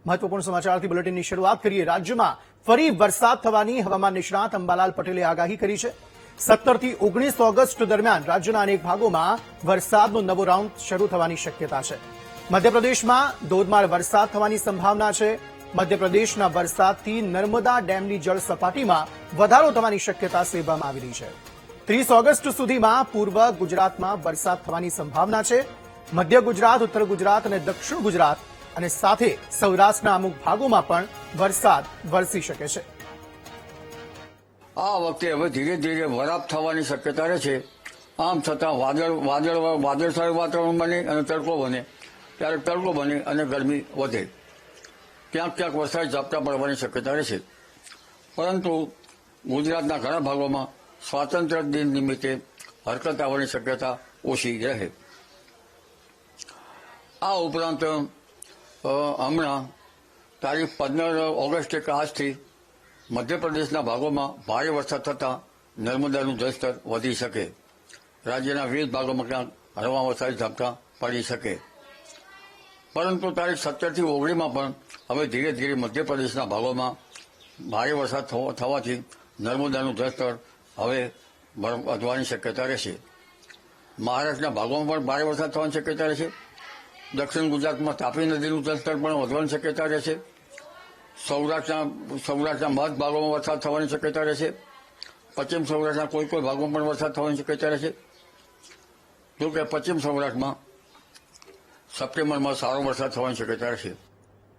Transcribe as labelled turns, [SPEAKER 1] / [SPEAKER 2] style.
[SPEAKER 1] મહત્વપૂર્ણ સમાચારથી બુલેટિનની શરૂઆત કરીએ। રાજ્યમાં ફરી વરસાદ થવાની હવામાન નિષ્ણાત અંબાલાલ પટેલે આગાહી કરી છે। 17 થી 19 ઓગસ્ટ દરમિયાન રાજ્યના અનેક ભાગોમાં વરસાદનો નવો રાઉન્ડ શરૂ થવાની શક્યતા છે। મધ્યપ્રદેશમાં ધોધમાર વરસાદ થવાની સંભાવના છે। મધ્યપ્રદેશના વરસાદથી નર્મદા ડેમની જળ સપાટીમાં વધારો થવાની શક્યતા સેવવામાં આવી રહી છે। 30 ઓગસ્ટ સુધીમાં પૂર્વ ગુજરાતમાં વરસાદ થવાની સંભાવના છે। મધ્ય ગુજરાત, ઉત્તર ગુજરાત અને દક્ષિણ ગુજરાત અને સાથે સૌરાષ્ટ્રના અમુક ભાગોમાં પણ વરસાદ વરસી શકે છે।
[SPEAKER 2] આ વખતે હવે ધીરે ધીરે વરાપ થવાની શક્યતા રહે છે। આમ છતાં વાદળછાયું વાતાવરણ બને અને તડકો બને, ક્યારેક તડકો બને અને ગરમી વધે। ક્યાંક ક્યાંક વરસાદ ઝાપટા પડવાની શક્યતા રહેશે, પરંતુ ગુજરાતના ઘણા ભાગોમાં સ્વાતંત્ર્ય દિન નિમિત્તે હરકત આવવાની શક્યતા ઓછી રહે। આ ઉપરાંત હમણાં તારીખ 15 ઓગસ્ટે આજથી મધ્યપ્રદેશના ભાગોમાં ભારે વરસાદ થતાં નર્મદાનું જળસ્તર વધી શકે। રાજ્યના વિવિધ ભાગોમાં ક્યાંક હળવા વરસાદી ઝાપટા પડી શકે, પરંતુ તારીખ 17 થી 19માં પણ હવે ધીરે ધીરે મધ્યપ્રદેશના ભાગોમાં ભારે વરસાદ થવાથી નર્મદાનું જળસ્તર હવે વધવાની શક્યતા રહેશે। મહારાષ્ટ્રના ભાગોમાં પણ ભારે વરસાદ થવાની શક્યતા રહેશે। દક્ષિણ ગુજરાતમાં તાપી નદીનું જળસ્તર પણ વધવાની શક્યતા રહેશે। સૌરાષ્ટ્રના મધ્ય ભાગોમાં વરસાદ થવાની શક્યતા રહેશે। પશ્ચિમ સૌરાષ્ટ્રના કોઈ ભાગોમાં પણ વરસાદ થવાની શક્યતા રહેશે। જોકે પશ્ચિમ સૌરાષ્ટ્રમાં સપ્ટેમ્બરમાં સારો વરસાદ થવાની શક્યતા રહેશે।